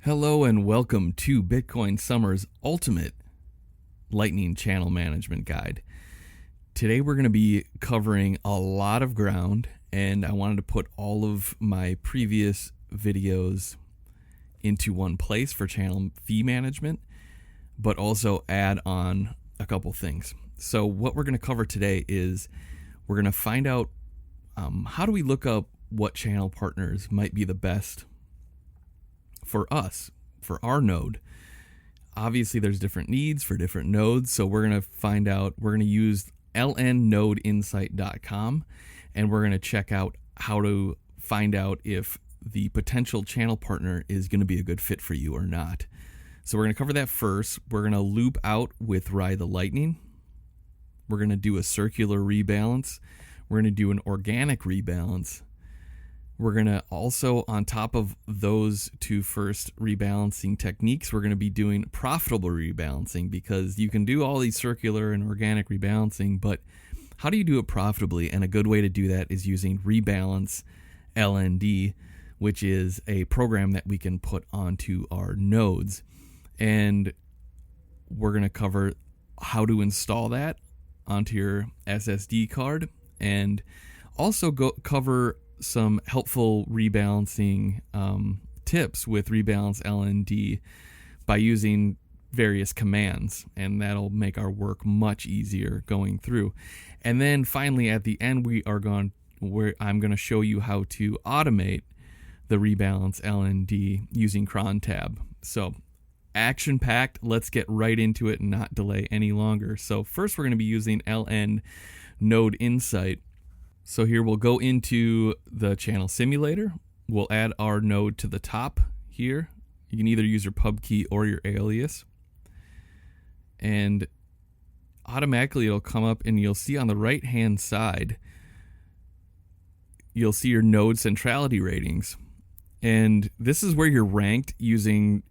Hello and welcome to Bitcoin Summer's ultimate Lightning Channel Management Guide. Today we're going to be covering a lot of ground, and I wanted to put all of my previous videos into one place for channel fee management, but also add on a couple things. So what we're going to cover today is we're going to find out how do we look up what channel partners might be the best for us, for our node. Obviously, there's different needs for different nodes, so we're going to use lnnodeinsight.com, and we're going to check out how to find out if the potential channel partner is going to be a good fit for you or not. So we're going to cover that first. We're going to loop out with Ride the Lightning. We're going to do a circular rebalance. We're going to do an organic rebalance. We're going to also, on top of those two first rebalancing techniques, we're going to be doing profitable rebalancing, because you can do all these circular and organic rebalancing, but how do you do it profitably? And a good way to do that is using Rebalance-LND, which is a program that we can put onto our nodes. And we're going to cover how to install that onto your SSD card, and also cover some helpful rebalancing tips with Rebalance-LND by using various commands, and that'll make our work much easier going through. And then finally at the end I'm going to show you how to automate the Rebalance-LND using Crontab. So action-packed, let's get right into it and not delay any longer. So first we're going to be using LN Node Insight. So here we'll go into the channel simulator. We'll add our node to the top here. You can either use your pub key or your alias. And automatically it'll come up, and you'll see on the right hand side, you'll see your node centrality ratings. And this is where you're ranked using,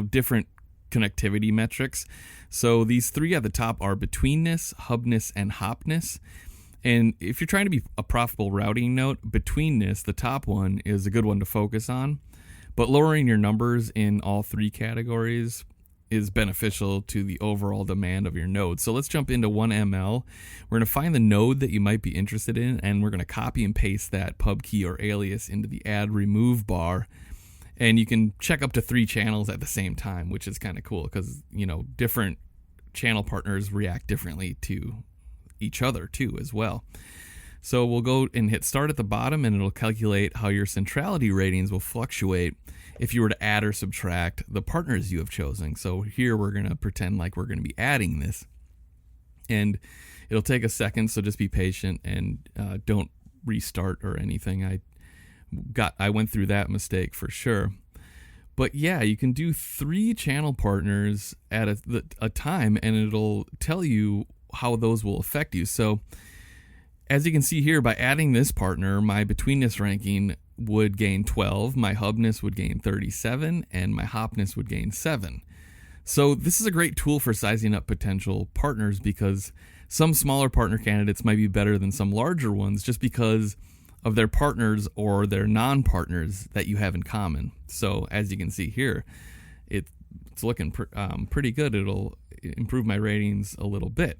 different connectivity metrics. So these three at the top are betweenness, hubness, and hopness. And if you're trying to be a profitable routing node, betweenness, the top one, is a good one to focus on. But lowering your numbers in all three categories is beneficial to the overall demand of your node. So let's jump into 1ML. We're going to find the node that you might be interested in, and we're going to copy and paste that pub key or alias into the add remove bar. And you can check up to 3 channels at the same time, which is kind of cool because, different channel partners react differently to each other too as well. So we'll go and hit start at the bottom, and it'll calculate how your centrality ratings will fluctuate if you were to add or subtract the partners you have chosen. So here we're going to pretend like we're going to be adding this, and it'll take a second, so just be patient and don't restart or anything. I went through that mistake for sure. But yeah, you can do 3 channel partners at a time, and it'll tell you how those will affect you. So as you can see here, by adding this partner, my betweenness ranking would gain 12, my hubness would gain 37, and my hopness would gain 7. So this is a great tool for sizing up potential partners, because some smaller partner candidates might be better than some larger ones just because of their partners or their non-partners that you have in common. So as you can see here, it's looking pretty good. It'll improve my ratings a little bit.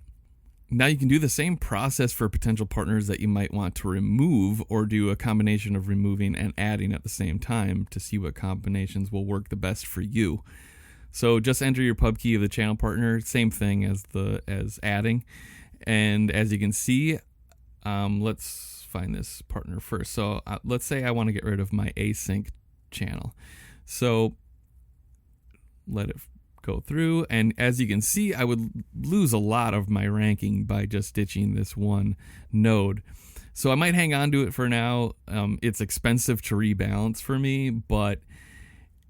Now you can do the same process for potential partners that you might want to remove, or do a combination of removing and adding at the same time to see what combinations will work the best for you. So just enter your pub key of the channel partner, same thing as adding. And as you can see, let's find this partner first. So let's say I want to get rid of my async channel. So let it go through, and as you can see, I would lose a lot of my ranking by just ditching this one node. So I might hang on to it for now. It's expensive to rebalance for me, but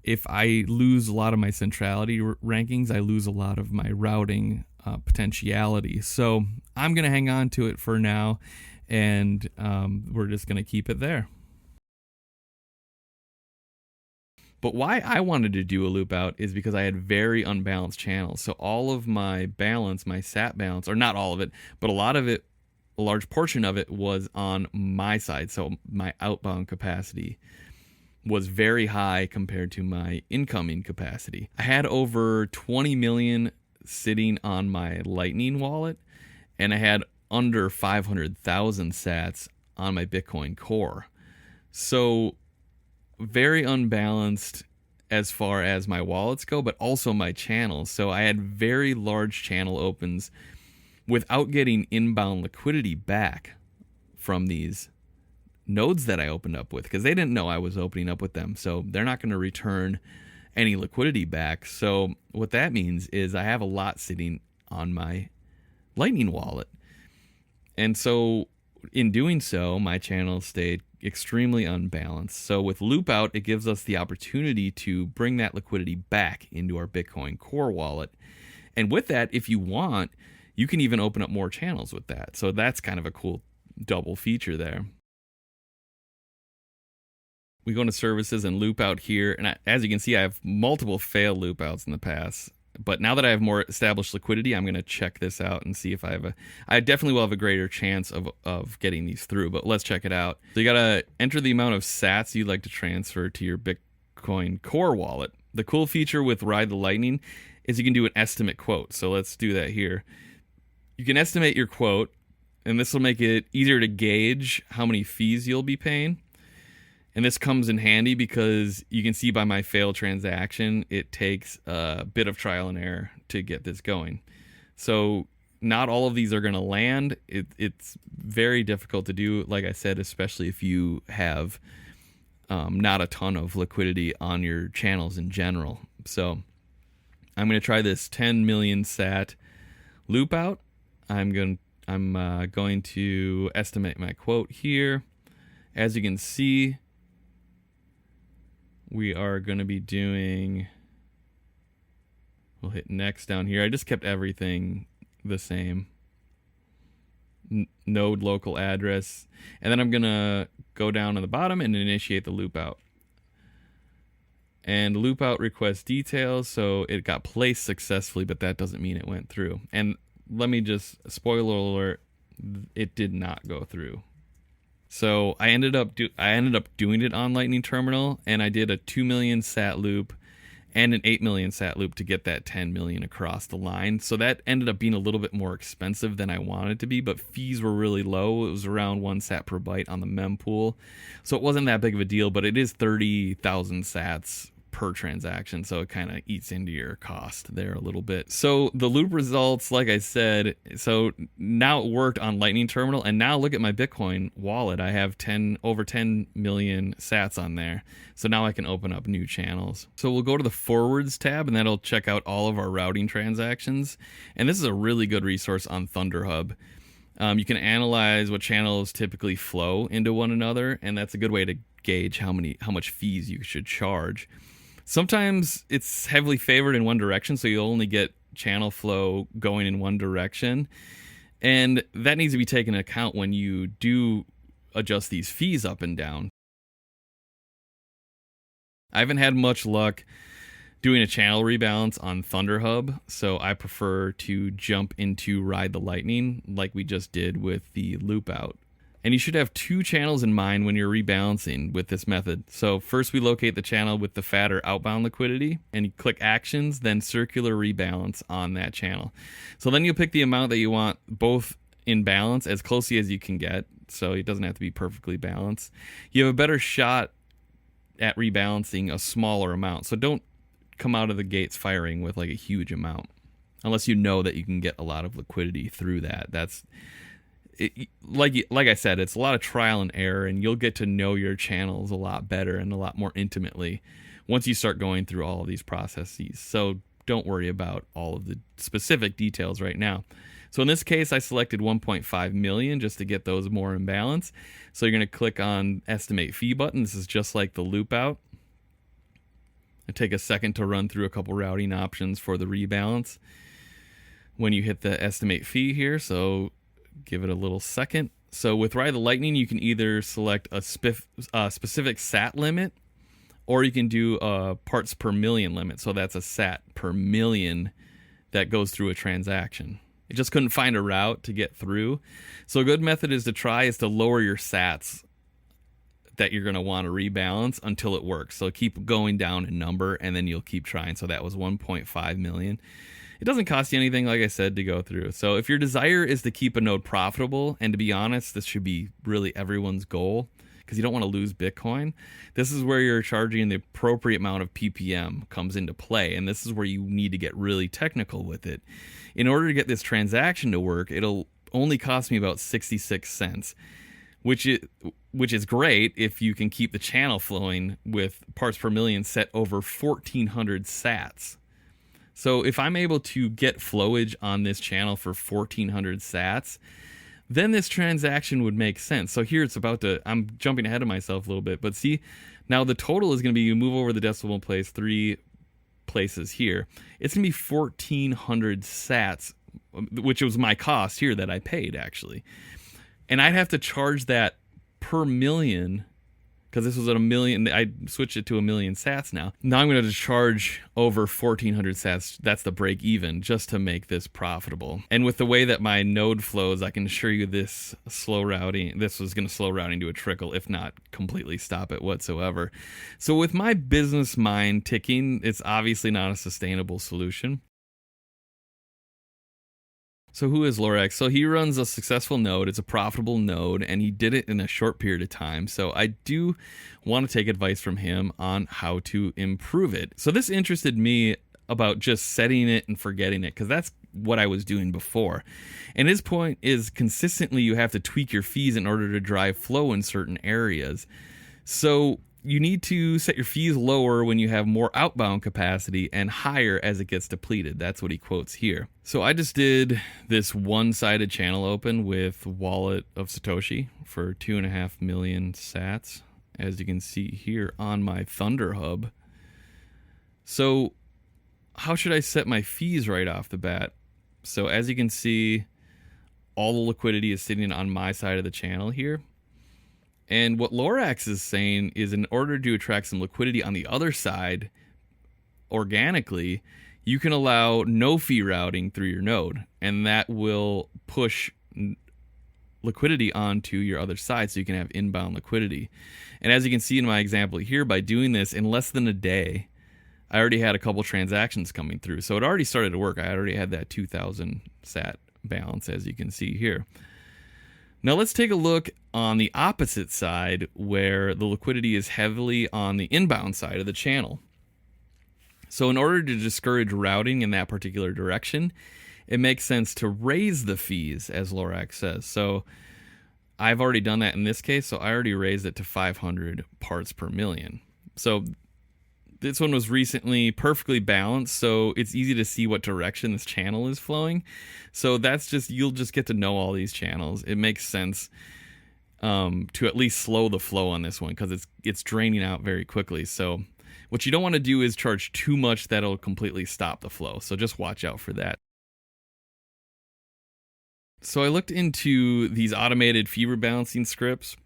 if I lose a lot of my centrality rankings, I lose a lot of my routing potentiality. So I'm going to hang on to it for now, and we're just going to keep it there. But why I wanted to do a loop out is because I had very unbalanced channels. So all of my balance, my SAT balance, or not all of it, but a lot of it, a large portion of it was on my side. So my outbound capacity was very high compared to my incoming capacity. I had over 20 million sitting on my Lightning wallet, and I had under 500,000 sats on my Bitcoin Core. So very unbalanced as far as my wallets go, but also my channels. So I had very large channel opens without getting inbound liquidity back from these nodes that I opened up with, because they didn't know I was opening up with them. So they're not going to return any liquidity back. So what that means is I have a lot sitting on my Lightning wallet. And so in doing so, my channel stayed extremely unbalanced. So with loop out, it gives us the opportunity to bring that liquidity back into our Bitcoin Core wallet. And with that, if you want, you can even open up more channels with that. So that's kind of a cool double feature there. We go into services and loop out here. And as you can see, I have multiple failed loop outs in the past. But now that I have more established liquidity, I'm going to check this out and see if I definitely will have a greater chance of getting these through. But let's check it out. So you got to enter the amount of sats you'd like to transfer to your Bitcoin Core wallet. The cool feature with Ride the Lightning is you can do an estimate quote. So let's do that here. You can estimate your quote, and this will make it easier to gauge how many fees you'll be paying. And this comes in handy because you can see by my failed transaction, it takes a bit of trial and error to get this going. So not all of these are going to land. It's very difficult to do, like I said, especially if you have not a ton of liquidity on your channels in general. So I'm going to try this 10 million sat loop out. I'm going to estimate my quote here. As you can see, we are going to be doing, we'll hit next down here. I just kept everything the same. Node local address. And then I'm going to go down to the bottom and initiate the loop out. And loop out request details. So it got placed successfully, but that doesn't mean it went through. And let me just, spoiler alert, it did not go through. So I ended up doing it on Lightning Terminal, and I did a 2 million sat loop and an 8 million sat loop to get that 10 million across the line. So that ended up being a little bit more expensive than I wanted it to be, but fees were really low. It was around 1 sat per byte on the mempool. So it wasn't that big of a deal, but it is 30,000 sats per transaction, so it kind of eats into your cost there a little bit. So the loop results, like I said, so now it worked on Lightning Terminal, and now look at my Bitcoin wallet. I have over 10 million sats on there. So now I can open up new channels. So we'll go to the forwards tab, and that'll check out all of our routing transactions. And this is a really good resource on ThunderHub. You can analyze what channels typically flow into one another, and that's a good way to gauge how much fees you should charge. Sometimes it's heavily favored in one direction, so you'll only get channel flow going in one direction. And that needs to be taken into account when you do adjust these fees up and down. I haven't had much luck doing a channel rebalance on ThunderHub, so I prefer to jump into Ride the Lightning like we just did with the loop out. And you should have 2 channels in mind when you're rebalancing with this method. So first we locate the channel with the fatter outbound liquidity, and you click actions, then circular rebalance on that channel. So then you'll pick the amount that you want both in balance as closely as you can get. So it doesn't have to be perfectly balanced. You have a better shot at rebalancing a smaller amount. So don't come out of the gates firing with like a huge amount, unless you know that you can get a lot of liquidity through that. Like I said, it's a lot of trial and error, and you'll get to know your channels a lot better and a lot more intimately once you start going through all of these processes. So don't worry about all of the specific details right now. So in this case, I selected 1.5 million just to get those more in balance. So you're going to click on Estimate Fee button. This is just like the loop out. I take a second to run through a couple routing options for the rebalance when you hit the Estimate Fee here. So give it a little second. So with Ride the Lightning, you can either select a specific sat limit, or you can do a parts per million limit. So that's a sat per million that goes through a transaction. It just couldn't find a route to get through. So a good method is to lower your sats that you're going to want to rebalance until it works. So keep going down in number, and then you'll keep trying. So that was 1.5 million. It doesn't cost you anything, like I said, to go through. So if your desire is to keep a node profitable, and to be honest, this should be really everyone's goal, because you don't want to lose Bitcoin, this is where you're charging the appropriate amount of PPM comes into play. And this is where you need to get really technical with it. In order to get this transaction to work, it'll only cost me about 66 cents, which is great if you can keep the channel flowing with parts per million set over 1,400 sats. So if I'm able to get flowage on this channel for 1,400 sats, then this transaction would make sense. So here it's about to, I'm jumping ahead of myself a little bit, but see, now the total is going to be, you move over the decimal place 3 places here, it's going to be 1,400 sats, which was my cost here that I paid actually. And I'd have to charge that per million, because this was at 1 million. I switched it to 1 million sats now. Now I'm going to charge over 1,400 sats. That's the break even, just to make this profitable. And with the way that my node flows, I can assure you this slow routing, this was going to slow routing to a trickle, if not completely stop it whatsoever. So with my business mind ticking, it's obviously not a sustainable solution. So who is Lorax? So he runs a successful node. It's a profitable node, and he did it in a short period of time. So I do want to take advice from him on how to improve it. So this interested me about just setting it and forgetting it, because that's what I was doing before. And his point is consistently you have to tweak your fees in order to drive flow in certain areas. So you need to set your fees lower when you have more outbound capacity and higher as it gets depleted. That's what he quotes here. So I just did this one-sided channel open with Wallet of Satoshi for 2.5 million sats, as you can see here on my Thunder Hub. So how should I set my fees right off the bat? So as you can see, all the liquidity is sitting on my side of the channel here. And what Lorax is saying is, in order to attract some liquidity on the other side organically, you can allow no fee routing through your node, and that will push liquidity onto your other side so you can have inbound liquidity. And as you can see in my example here, by doing this in less than a day, I already had a couple transactions coming through. So it already started to work. I already had that 2,000 sat balance, as you can see here. Now let's take a look on the opposite side, where the liquidity is heavily on the inbound side of the channel. So in order to discourage routing in that particular direction, it makes sense to raise the fees, as Lorax says. So I've already done that in this case, so I already raised it to 500 parts per million. So this one was recently perfectly balanced, so it's easy to see what direction this channel is flowing. So that's just, you'll just get to know all these channels. It makes sense to at least slow the flow on this one, because it's draining out very quickly. So what you don't want to do is charge too much that'll completely stop the flow. So just watch out for that. So I looked into these automated fee rebalancing scripts,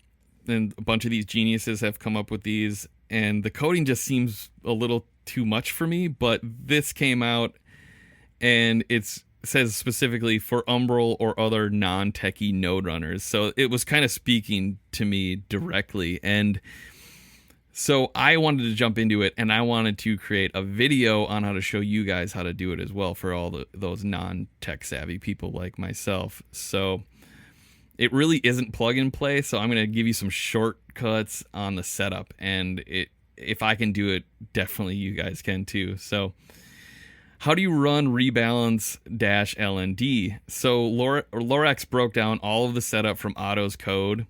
and a bunch of these geniuses have come up with these. And the coding just seems a little too much for me, but this came out and it says specifically for Umbrel or other non-techie node runners. So it was kind of speaking to me directly. And so I wanted to jump into it, and I wanted to create a video on how to show you guys how to do it as well for all those non-tech savvy people like myself. So it really isn't plug and play, so I'm going to give you some shortcuts on the setup, and if I can do it, definitely you guys can too. So how do you run Rebalance-LND? So Lorax broke down all of the setup from Otto's code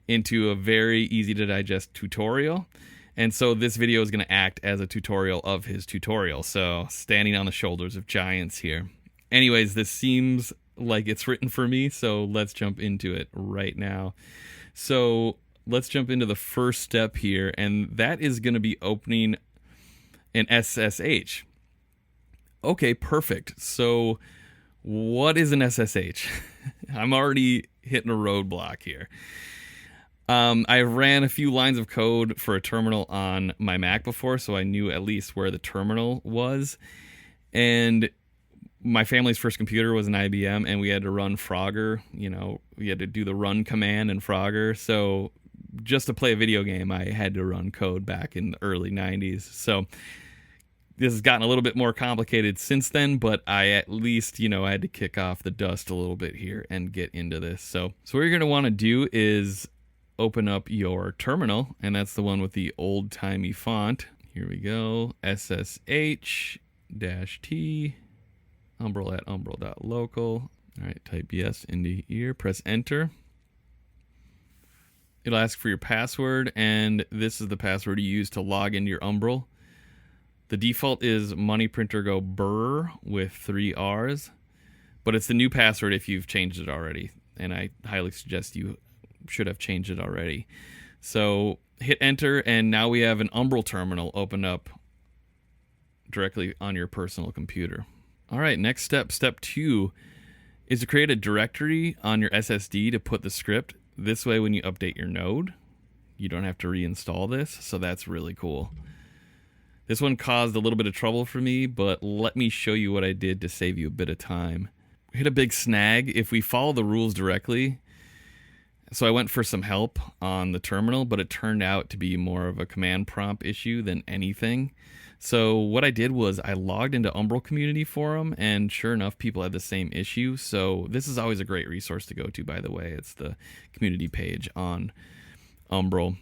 into a very easy to digest tutorial, and so this video is going to act as a tutorial of his tutorial, so standing on the shoulders of giants here. Anyways, this seems like it's written for me, so let's jump into it right now. So let's jump into the first step here, and that is going to be opening an SSH. Okay, perfect. So what is an SSH? I'm already hitting a roadblock here. I ran a few lines of code for a terminal on my Mac before, so I knew at least where the terminal was. And my family's first computer was an IBM, and we had to run Frogger. You know, we had to do the run command in Frogger. So just to play a video game, I had to run code back in the early 90s. So this has gotten a little bit more complicated since then, but I at least, I had to kick off the dust a little bit here and get into this. So what you're going to want to do is open up your terminal, and that's the one with the old-timey font. Here we go, SSH-T, umbral@umbral.local. All right, type yes into here, press enter. It'll ask for your password, and this is the password you use to log into your Umbral. The default is moneyprintergo burr with 3 R's, but it's the new password if you've changed it already, and I highly suggest you should have changed it already. So hit enter, and now we have an Umbral terminal open up directly on your personal computer. All right, next step, step 2, is to create a directory on your SSD to put the script. This way, when you update your node, you don't have to reinstall this, so that's really cool. This one caused a little bit of trouble for me, but let me show you what I did to save you a bit of time. We hit a big snag if we follow the rules directly. So I went for some help on the terminal, but it turned out to be more of a command prompt issue than anything. So what I did was I logged into Umbral Community Forum, and sure enough, people had the same issue. So this is always a great resource to go to, by the way. It's the community page on Umbral.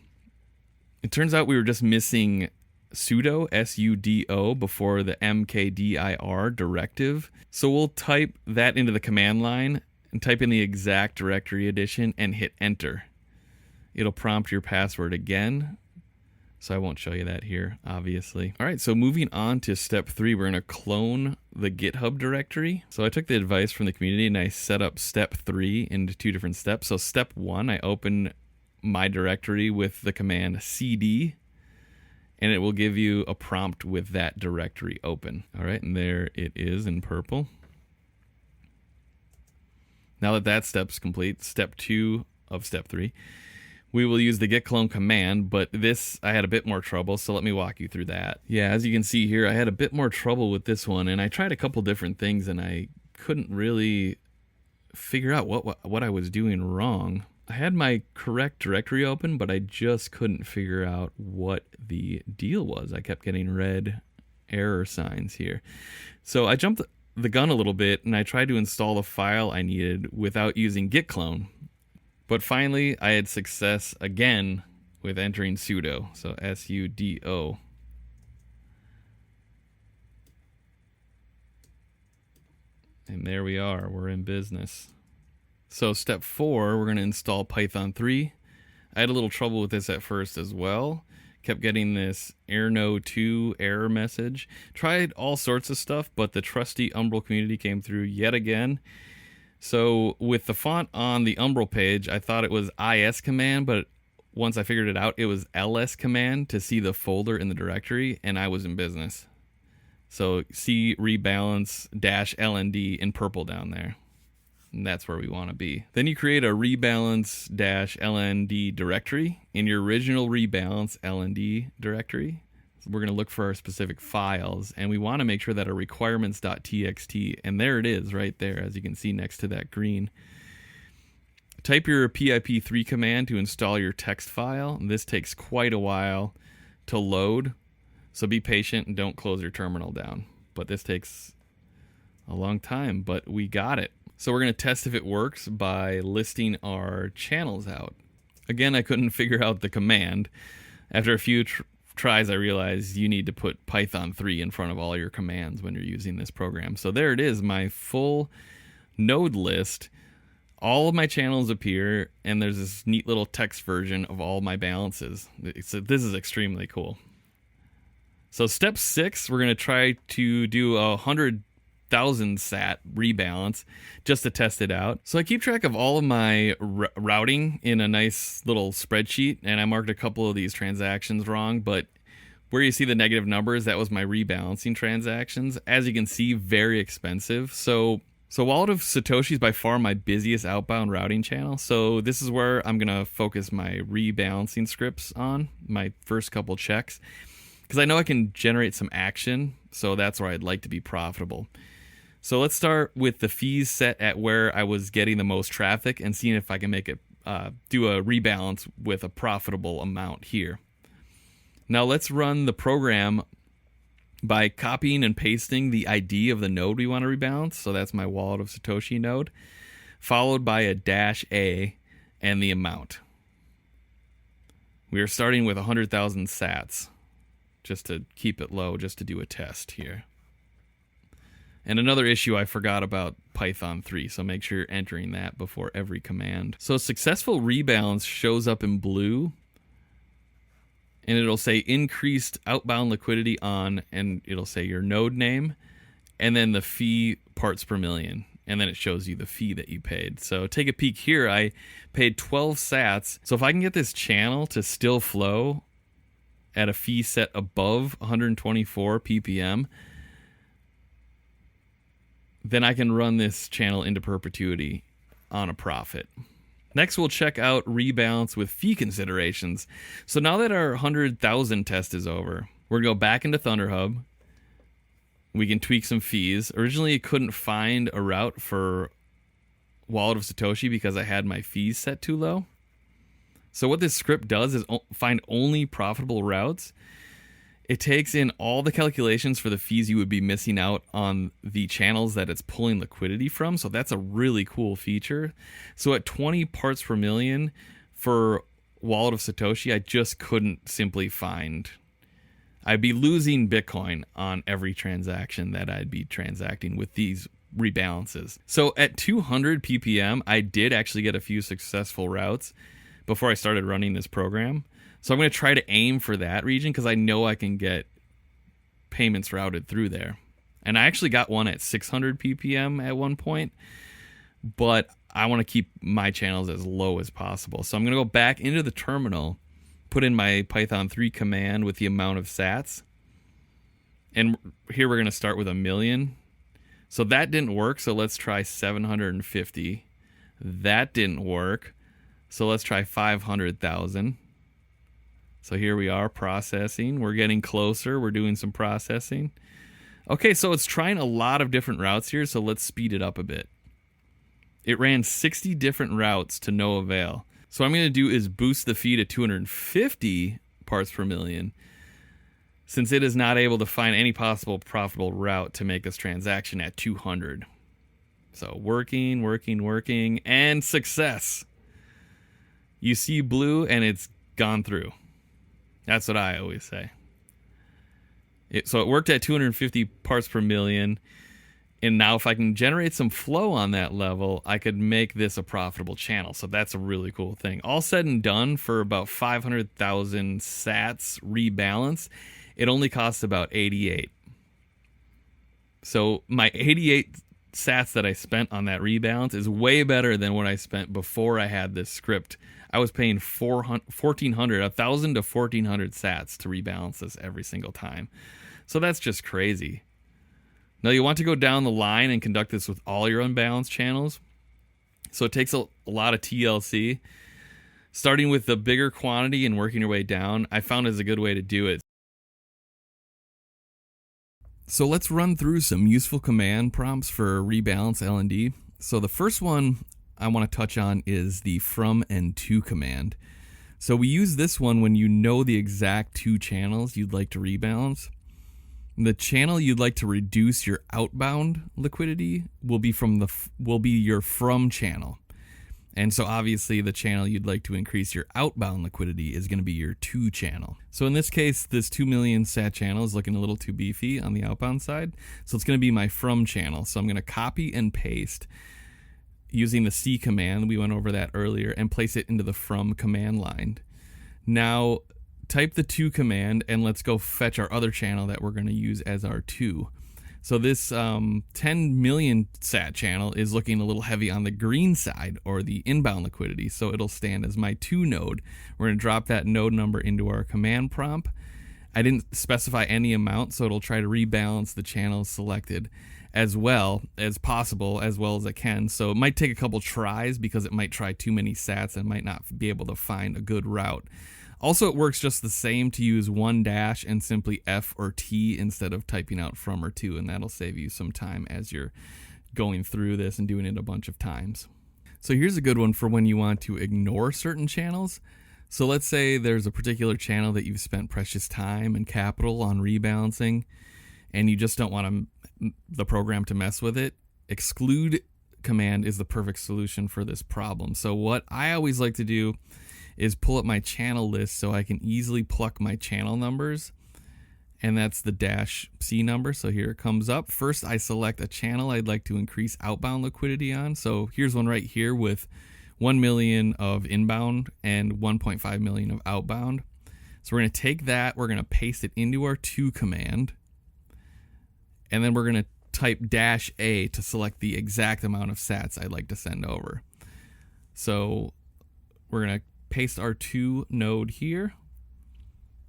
It turns out we were just missing sudo, S-U-D-O, before the mkdir directive. So we'll type that into the command line and type in the exact directory edition and hit enter. It'll prompt your password again. So I won't show you that here, obviously. All right, so moving on to step 3, we're going to clone the GitHub directory. So I took the advice from the community and I set up step 3 into 2 different steps. So step 1, I open my directory with the command cd, and it will give you a prompt with that directory open. All right, and there it is in purple. Now that step's complete, step 2 of step 3, we will use the git clone command, but this I had a bit more trouble, so let me walk you through that. Yeah, as you can see here, I had a bit more trouble with this one, and I tried a couple different things, and I couldn't really figure out what I was doing wrong. I had my correct directory open, but I just couldn't figure out what the deal was. I kept getting red error signs here. So I jumped the gun a little bit, and I tried to install the file I needed without using git clone. But finally, I had success again with entering sudo, so sudo. And there we are, we're in business. So step 4, we're going to install Python 3. I had a little trouble with this at first as well. Kept getting this errno2 error message. Tried all sorts of stuff, but the trusty Umbral community came through yet again. So with the font on the Umbral page, I thought it was is command, but once I figured it out, it was ls command to see the folder in the directory, and I was in business. So see Rebalance-LND in purple down there. And that's where we want to be. Then you create a Rebalance-LND directory in your original Rebalance-LND directory. We're going to look for our specific files, and we want to make sure that our requirements.txt, and there it is right there, as you can see next to that green. Type your pip3 command to install your text file. This takes quite a while to load, so be patient and don't close your terminal down. But this takes a long time, but we got it. So we're going to test if it works by listing our channels out. Again, I couldn't figure out the command. After a few tries, I realized you need to put Python 3 in front of all your commands when you're using this program. So there it is, my full node list. All of my channels appear, and there's this neat little text version of all my balances. So this is extremely cool. So step 6, we're going to try to do 100,000 sat rebalance just to test it out. So I keep track of all of my routing in a nice little spreadsheet, and I marked a couple of these transactions wrong, but where you see the negative numbers, that was my rebalancing transactions. As you can see, very expensive. So Wallet of Satoshi is by far my busiest outbound routing channel. So this is where I'm going to focus my rebalancing scripts on, my first couple checks, because I know I can generate some action. So that's where I'd like to be profitable. So let's start with the fees set at where I was getting the most traffic and seeing if I can make it do a rebalance with a profitable amount here. Now let's run the program by copying and pasting the ID of the node we want to rebalance. So that's my Wallet of Satoshi node, followed by a -A and the amount. We are starting with 100,000 sats, just to keep it low, just to do a test here. And another issue, I forgot about Python 3, so make sure you're entering that before every command. So successful rebalance shows up in blue, and it'll say increased outbound liquidity on, and it'll say your node name, and then the fee parts per million, and then it shows you the fee that you paid. So take a peek here. I paid 12 sats. So if I can get this channel to still flow at a fee set above 124 ppm, then I can run this channel into perpetuity on a profit. Next, we'll check out rebalance with fee considerations. So now that our 100,000 test is over, we're going to go back into ThunderHub. We can tweak some fees. Originally, it couldn't find a route for Wallet of Satoshi because I had my fees set too low. So what this script does is find only profitable routes. It takes in all the calculations for the fees you would be missing out on the channels that it's pulling liquidity from. So that's a really cool feature. So at 20 parts per million for Wallet of Satoshi, I just couldn't simply find. I'd be losing Bitcoin on every transaction that I'd be transacting with these rebalances. So at 200 ppm, I did actually get a few successful routes before I started running this program. So I'm going to try to aim for that region because I know I can get payments routed through there. And I actually got one at 600 ppm at one point, but I want to keep my channels as low as possible. So I'm going to go back into the terminal, put in my Python 3 command with the amount of sats. And here we're going to start with 1 million. So that didn't work, so let's try 750. That didn't work, so let's try 500,000. So here we are processing. We're getting closer. We're doing some processing. Okay, so it's trying a lot of different routes here, so let's speed it up a bit. It ran 60 different routes to no avail. So what I'm going to do is boost the fee to 250 parts per million, since it is not able to find any possible profitable route to make this transaction at 200. So working, and success. You see blue, and it's gone through. That's what I always say. So it worked at 250 parts per million. And now if I can generate some flow on that level, I could make this a profitable channel. So that's a really cool thing. All said and done, for about 500,000 sats rebalance, it only costs about 88. So my 88 sats that I spent on that rebalance is way better than what I spent before I had this script. I was paying 1,000 to 1,400 sats to rebalance this every single time. So that's just crazy. Now you want to go down the line and conduct this with all your unbalanced channels. So it takes a lot of TLC. Starting with the bigger quantity and working your way down, I found is a good way to do it. So let's run through some useful command prompts for Rebalance-LND. So the first one I want to touch on is the from and to command. So we use this one when you know the exact two channels you'd like to rebalance. The channel you'd like to reduce your outbound liquidity will be your from channel. And so obviously the channel you'd like to increase your outbound liquidity is going to be your to channel. So in this case, this 2 million sat channel is looking a little too beefy on the outbound side. So it's going to be my from channel. So I'm going to copy and paste using the C command, we went over that earlier, and place it into the from command line. Now type the to command and let's go fetch our other channel that we're going to use as our to. So this 10 million sat channel is looking a little heavy on the green side, or the inbound liquidity, so it'll stand as my to node. We're going to drop that node number into our command prompt. I didn't specify any amount, so it'll try to rebalance the channels selected as well as possible, as well as it can. So it might take a couple tries because it might try too many sats and might not be able to find a good route. Also, it works just the same to use one dash and simply F or T instead of typing out from or to, and that'll save you some time as you're going through this and doing it a bunch of times. So here's a good one for when you want to ignore certain channels. So let's say there's a particular channel that you've spent precious time and capital on rebalancing, and you just don't want the program to mess with it. Exclude command is the perfect solution for this problem. So what I always like to do is pull up my channel list so I can easily pluck my channel numbers, and that's the -C number. So here it comes up. First, I select a channel I'd like to increase outbound liquidity on. So here's one right here with 1 million of inbound and 1.5 million of outbound. So we're going to take that, we're going to paste it into our to command, and then we're going to type -A to select the exact amount of sats I'd like to send over. So we're going to paste our to node here.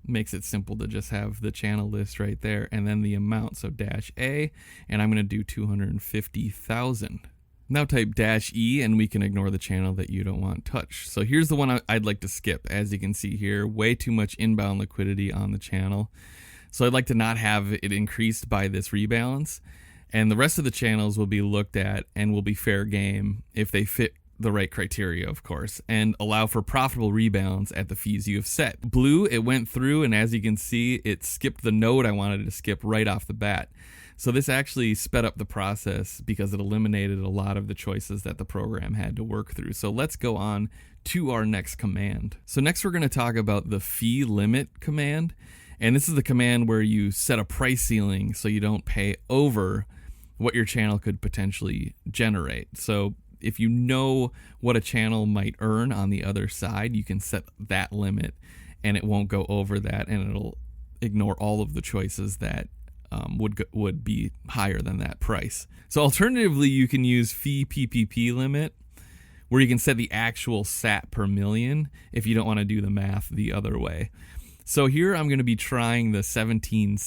Makes it simple to just have the channel list right there, and then the amount, so -A, and I'm going to do 250,000. Now type -E and we can ignore the channel that you don't want touched. So here's the one I'd like to skip. As you can see here, way too much inbound liquidity on the channel. So I'd like to not have it increased by this rebalance, and the rest of the channels will be looked at and will be fair game if they fit the right criteria, of course, and allow for profitable rebalance at the fees you have set. Blue, it went through, and as you can see, it skipped the node I wanted to skip right off the bat. So this actually sped up the process because it eliminated a lot of the choices that the program had to work through. So let's go on to our next command. So next we're going to talk about the fee limit command, and this is the command where you set a price ceiling so you don't pay over what your channel could potentially generate. So if you know what a channel might earn on the other side, you can set that limit and it won't go over that, and it'll ignore all of the choices that would be higher than that price. So alternatively, you can use fee PPP limit, where you can set the actual sat per million if you don't want to do the math the other way. So here I'm going to be trying the 17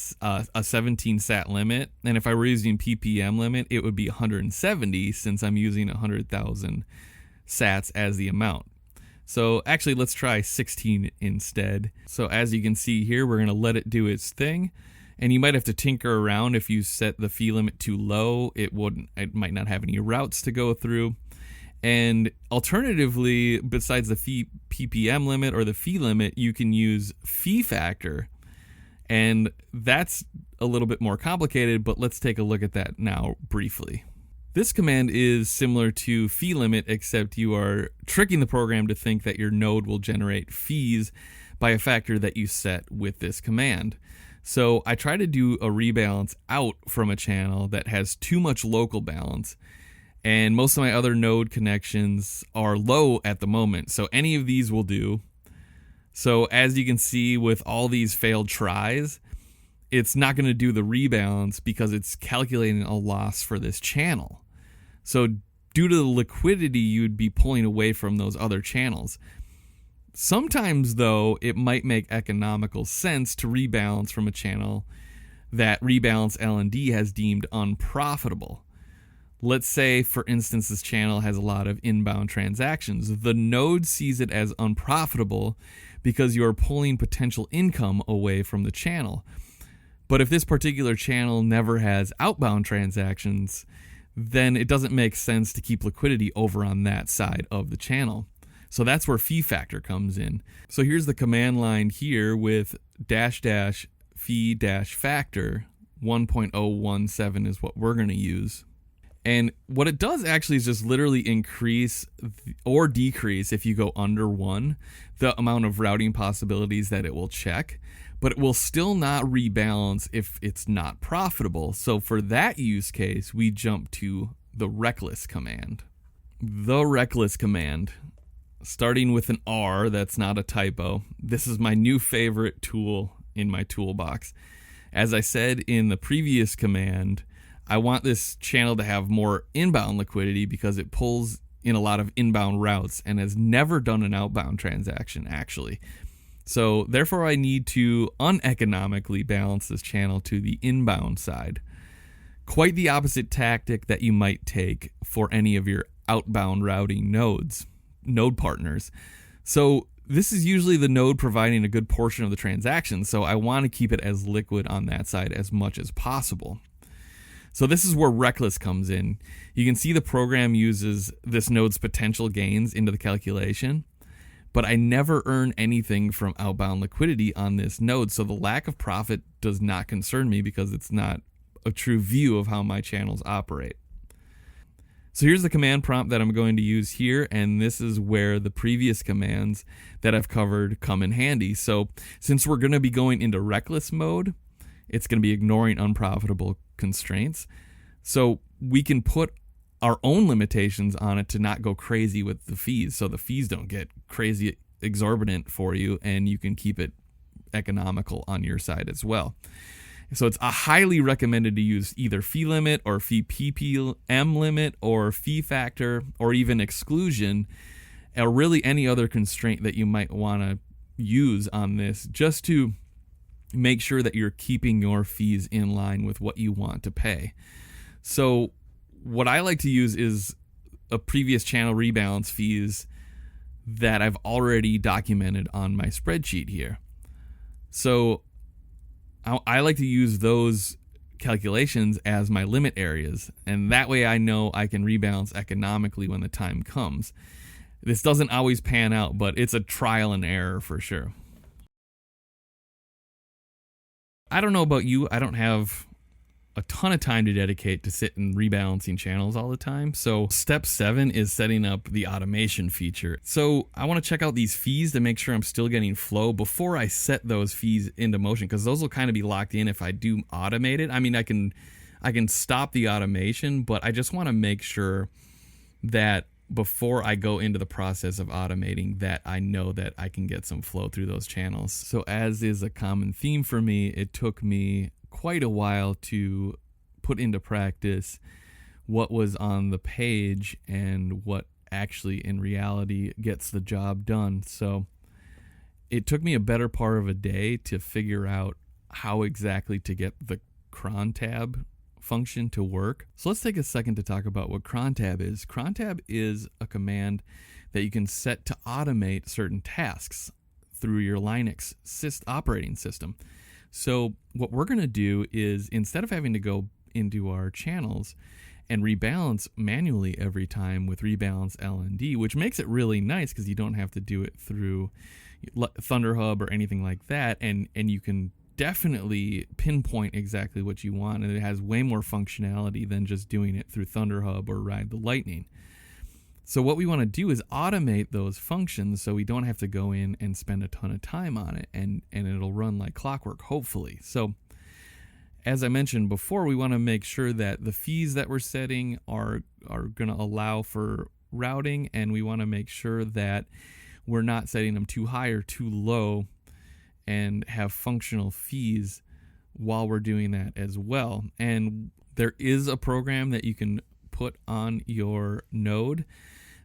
sat limit, and if I were using PPM limit, it would be 170 since I'm using 100,000 sats as the amount. So actually, let's try 16 instead. So as you can see here, we're going to let it do its thing, and you might have to tinker around. If you set the fee limit too low, it might not have any routes to go through. And alternatively, besides the fee PPM limit or the fee limit, you can use fee factor, and that's a little bit more complicated, but let's take a look at that now briefly. This command is similar to fee limit, except you are tricking the program to think that your node will generate fees by a factor that you set with this command. So I try to do a rebalance out from a channel that has too much local balance, and most of my other node connections are low at the moment, so any of these will do. So as you can see with all these failed tries, it's not going to do the rebalance because it's calculating a loss for this channel. So due to the liquidity, you'd be pulling away from those other channels. Sometimes, though, it might make economical sense to rebalance from a channel that Rebalance-LND has deemed unprofitable. Let's say, for instance, this channel has a lot of inbound transactions. The node sees it as unprofitable because you are pulling potential income away from the channel. But if this particular channel never has outbound transactions, then it doesn't make sense to keep liquidity over on that side of the channel. So that's where fee factor comes in. So here's the command line here with --fee-factor. 1.017 is what we're going to use. And what it does actually is just literally increase or decrease, if you go under 1, the amount of routing possibilities that it will check, but it will still not rebalance if it's not profitable. So for that use case, we jump to the reckless command. The reckless command, starting with an R, that's not a typo. This is my new favorite tool in my toolbox. As I said in the previous command, I want this channel to have more inbound liquidity because it pulls in a lot of inbound routes and has never done an outbound transaction, actually. So therefore, I need to uneconomically balance this channel to the inbound side. Quite the opposite tactic that you might take for any of your outbound routing node partners. So this is usually the node providing a good portion of the transaction, so I want to keep it as liquid on that side as much as possible. So this is where reckless comes in. You can see the program uses this node's potential gains into the calculation, but I never earn anything from outbound liquidity on this node. So the lack of profit does not concern me because it's not a true view of how my channels operate. So here's the command prompt that I'm going to use here, and this is where the previous commands that I've covered come in handy. So since we're going to be going into reckless mode, it's going to be ignoring unprofitable constraints. So we can put our own limitations on it to not go crazy with the fees, so the fees don't get crazy exorbitant for you, and you can keep it economical on your side as well. So it's highly recommended to use either fee limit or fee PPM limit or fee factor or even exclusion, or really any other constraint that you might want to use on this, just to make sure that you're keeping your fees in line with what you want to pay. So what I like to use is a previous channel rebalance fees that I've already documented on my spreadsheet here. So I like to use those calculations as my limit areas, and that way I know I can rebalance economically when the time comes. This doesn't always pan out, but it's a trial and error for sure. I don't know about you, I don't have a ton of time to dedicate to sit and rebalancing channels all the time. So step 7 is setting up the automation feature. So I want to check out these fees to make sure I'm still getting flow before I set those fees into motion, because those will kind of be locked in if I do automate it. I mean, I can stop the automation, but I just want to make sure that before I go into the process of automating that I know that I can get some flow through those channels. So as is a common theme for me, it took me quite a while to put into practice what was on the page and what actually in reality gets the job done. So it took me a better part of a day to figure out how exactly to get the Crontab function to work. So let's take a second to talk about what Crontab is. Crontab is a command that you can set to automate certain tasks through your Linux operating system. So what we're going to do is, instead of having to go into our channels and rebalance manually every time with Rebalance-LND, which makes it really nice because you don't have to do it through ThunderHub or anything like that, and you can definitely pinpoint exactly what you want, and it has way more functionality than just doing it through ThunderHub or Ride the Lightning. So what we want to do is automate those functions so we don't have to go in and spend a ton of time on it, and it'll run like clockwork, hopefully. So as I mentioned before, we want to make sure that the fees that we're setting are going to allow for routing, and we want to make sure that we're not setting them too high or too low and have functional fees while we're doing that as well. And there is a program that you can put on your node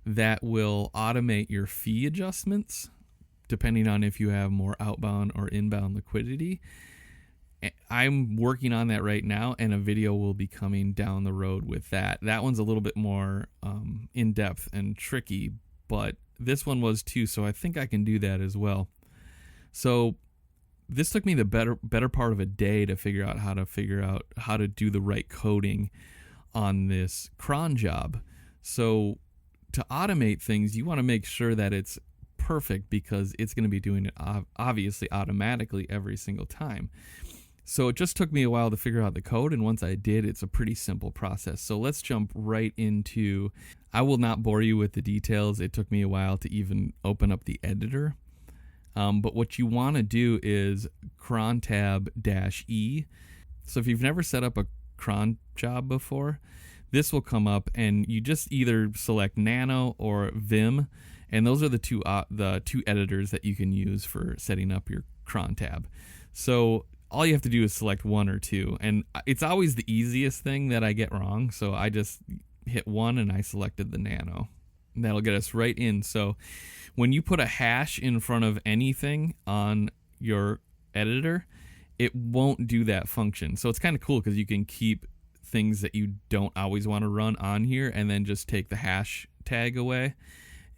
that will automate your fee adjustments depending on if you have more outbound or inbound liquidity. I'm working on that right now, and a video will be coming down the road with that. That one's a little bit more in-depth and tricky, but this one was too, so I think I can do that as well. So this took me the better part of a day to figure out how to do the right coding on this cron job. So to automate things, you want to make sure that it's perfect, because it's going to be doing it obviously automatically every single time. So it just took me a while to figure out the code, and once I did, it's a pretty simple process. So let's jump right into, I will not bore you with the details. It took me a while to even open up the editor. But what you want to do is Crontab-E. So if you've never set up a cron job before, this will come up, and you just either select Nano or Vim, and those are the two editors that you can use for setting up your cron tab. So all you have to do is select one or two, and it's always the easiest thing that I get wrong, so I just hit one and I selected the Nano. And that'll get us right in. So when you put a hash in front of anything on your editor, it won't do that function. So it's kind of cool because you can keep things that you don't always want to run on here, and then just take the hash tag away,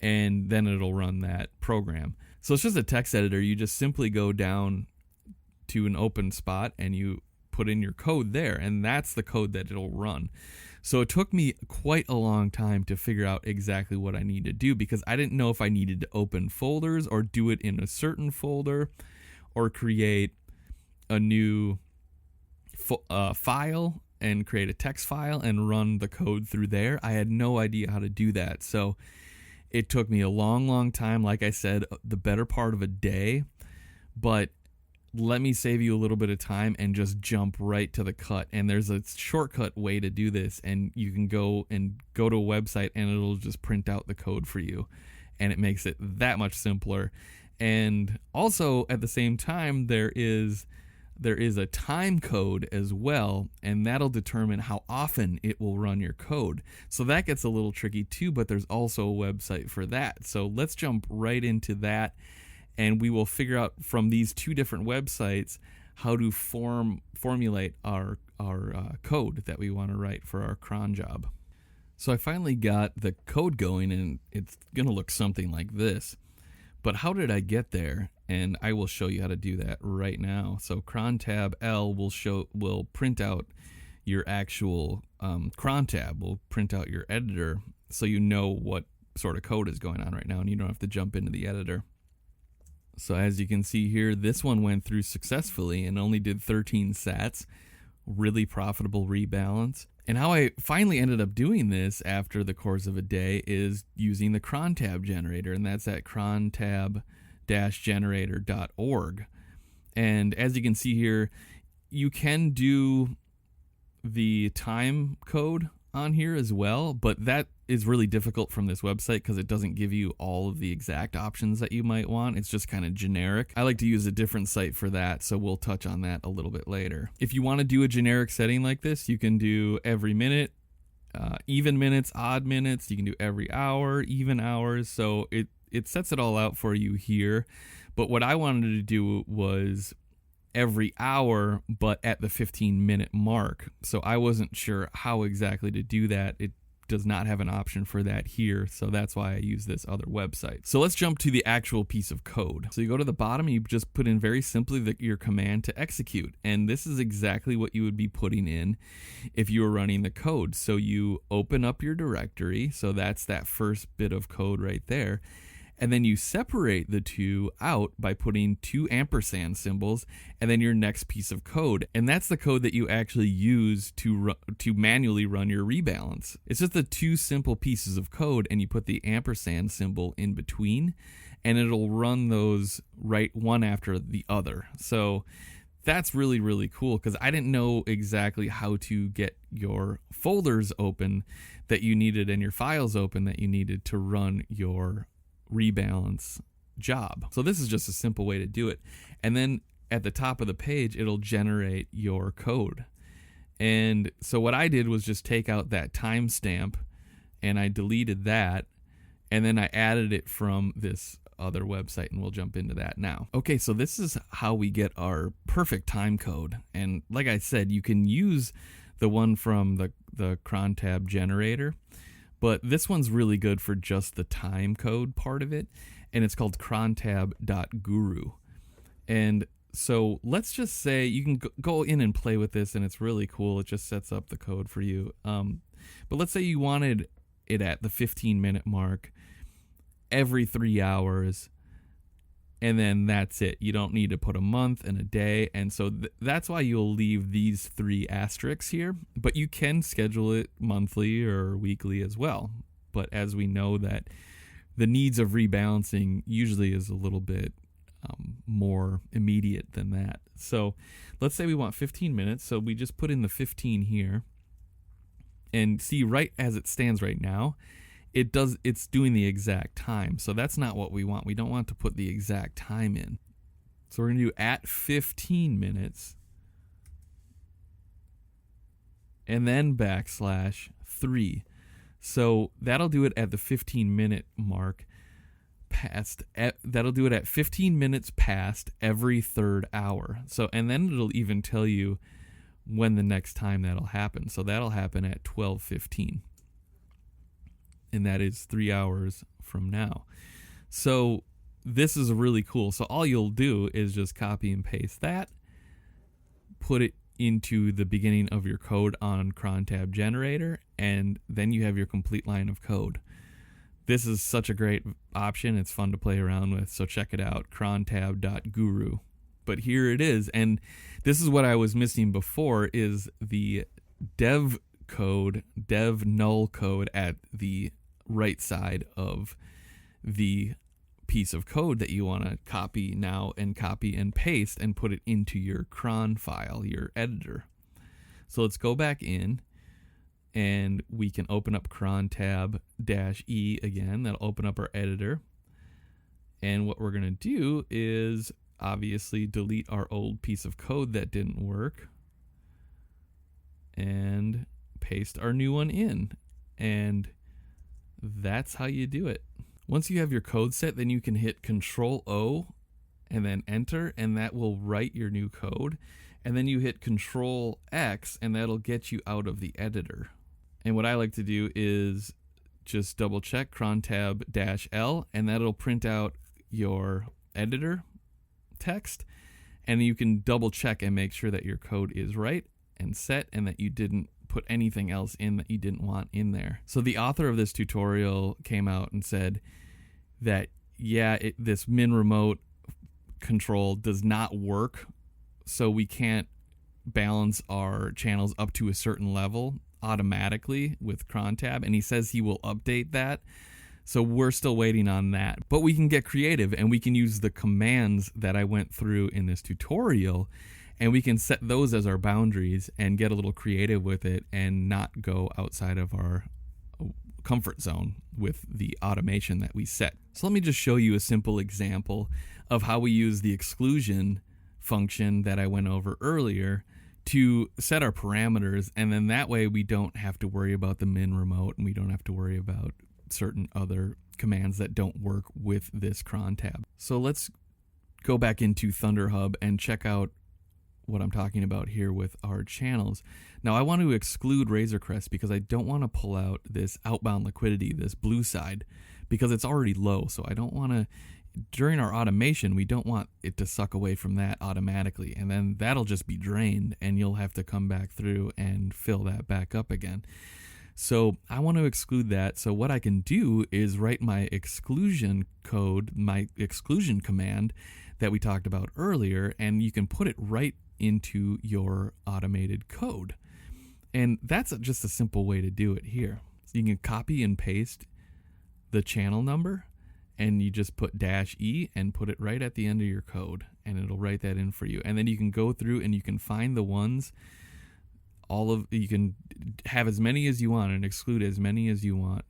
and then it'll run that program. So it's just a text editor. You just simply go down to an open spot and you put in your code there, and that's the code that it'll run. So it took me quite a long time to figure out exactly what I need to do, because I didn't know if I needed to open folders or do it in a certain folder or create a new file and create a text file and run the code through there. I had no idea how to do that. So it took me a long time, like I said, the better part of a day. But let me save you a little bit of time and just jump right to the cut. And there's a shortcut way to do this, and you can go to a website and it'll just print out the code for you, and it makes it that much simpler. And also at the same time, there is a time code as well, and that'll determine how often it will run your code. So that gets a little tricky too, but there's also a website for that. So let's jump right into that, and we will figure out from these two different websites how to formulate our code that we want to write for our cron job. So I finally got the code going, and it's going to look something like this. But how did I get there? And I will show you how to do that right now. So Crontab L will print out your actual Crontab, will print out your editor, so you know what sort of code is going on right now, and you don't have to jump into the editor. So as you can see here, this one went through successfully and only did 13 sats. Really profitable rebalance. And how I finally ended up doing this after the course of a day is using the Crontab generator, and that's at crontab-generator.org. And as you can see here, you can do the time code on here as well, but that is really difficult from this website because it doesn't give you all of the exact options that you might want. It's just kind of generic. I like to use a different site for that, so we'll touch on that a little bit later. If you want to do a generic setting like this, you can do every minute, even minutes, odd minutes. You can do every hour, even hours. So it sets it all out for you here. But what I wanted to do was every hour, but at the 15-minute mark. So I wasn't sure how exactly to do that. It does not have an option for that here, so that's why I use this other website. So let's jump to the actual piece of code. So you go to the bottom, you just put in very simply your command to execute, and this is exactly what you would be putting in if you were running the code. So you open up your directory, so that's that first bit of code right there, and then you separate the two out by putting 2 ampersand symbols and then your next piece of code. And that's the code that you actually use to manually run your rebalance. It's just the 2 simple pieces of code, and you put the ampersand symbol in between, and it'll run those right one after the other. So that's really, really cool, because I didn't know exactly how to get your folders open that you needed and your files open that you needed to run your rebalance job. So this is just a simple way to do it. And then at the top of the page, it'll generate your code. And so what I did was just take out that timestamp, and I deleted that, and then I added it from this other website, and we'll jump into that now. Okay, so this is how we get our perfect time code. And like I said, you can use the one from the Crontab generator, but this one's really good for just the time code part of it, and it's called crontab.guru. And so let's just say you can go in and play with this, and it's really cool. It just sets up the code for you. But let's say you wanted it at the 15-minute mark every 3 hours, and then that's it. You don't need to put a month and a day, and so that's why you'll leave these 3 asterisks here, but you can schedule it monthly or weekly as well. But as we know, that the needs of rebalancing usually is a little bit more immediate than that. So let's say we want 15 minutes, so we just put in the 15 here, and see, right as it stands right now, it's doing the exact time. So that's not what we want. We don't want to put the exact time in. So we're going to do at 15 minutes and then \3. So that'll do it at the 15-minute mark that'll do it at 15 minutes past every 3rd hour. So, and then it'll even tell you when the next time that'll happen. So that'll happen at 12:15. And that is 3 hours from now. So this is really cool. So all you'll do is just copy and paste that, put it into the beginning of your code on Crontab generator, and then you have your complete line of code. This is such a great option. It's fun to play around with, so check it out, crontab.guru. But here it is, and this is what I was missing before, is the dev null code at the right side of the piece of code that you want to copy now and copy and paste and put it into your cron file, your editor. So let's go back in and we can open up crontab-e again. That'll open up our editor. And what we're going to do is obviously delete our old piece of code that didn't work and paste our new one in. And that's how you do it. Once you have your code set, then you can hit Control-O and then enter, and that will write your new code. And then you hit Control-X, and that'll get you out of the editor. And what I like to do is just double check Crontab-L, and that'll print out your editor text. And you can double check and make sure that your code is right and set and that you didn't put anything else in that you didn't want in there. So the author of this tutorial came out and said that, this min remote control does not work, so we can't balance our channels up to a certain level automatically with Crontab, and he says he will update that. So we're still waiting on that. But we can get creative, and we can use the commands that I went through in this tutorial, and we can set those as our boundaries and get a little creative with it and not go outside of our comfort zone with the automation that we set. So let me just show you a simple example of how we use the exclusion function that I went over earlier to set our parameters, and then that way we don't have to worry about the min remote, and we don't have to worry about certain other commands that don't work with this cron tab. So let's go back into Thunderhub and check out what I'm talking about here with our channels. Now I want to exclude Razorcrest because I don't want to pull out this outbound liquidity, this blue side, because it's already low. So I don't want to, during our automation, we don't want it to suck away from that automatically, and then that'll just be drained and you'll have to come back through and fill that back up again. So I want to exclude that. So what I can do is write my exclusion code, my exclusion command that we talked about earlier, and you can put it right into your automated code. And that's just a simple way to do it here. So you can copy and paste the channel number, and you just put -E and put it right at the end of your code, and it'll write that in for you. And then you can go through and you can find the ones, you can have as many as you want and exclude as many as you want.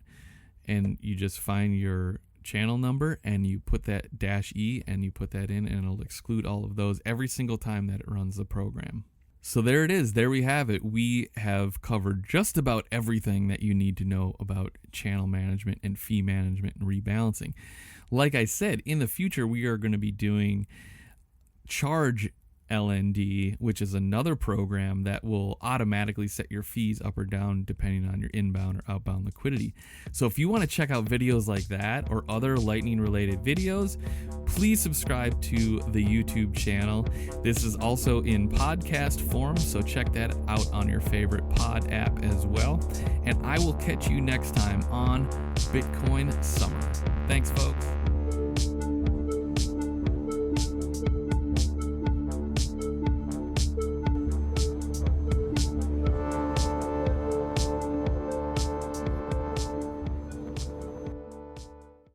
And you just find your channel number and you put that -E and you put that in, and it'll exclude all of those every single time that it runs the program. So there it is. There we have it. We have covered just about everything that you need to know about channel management and fee management and rebalancing. Like I said, in the future, we are going to be doing Charge-LND, which is another program that will automatically set your fees up or down depending on your inbound or outbound liquidity. So if you want to check out videos like that or other Lightning related videos, please subscribe to the YouTube channel. This is also in podcast form, so check that out on your favorite pod app as well. And I will catch you next time on Bitcoin Summer. Thanks, folks.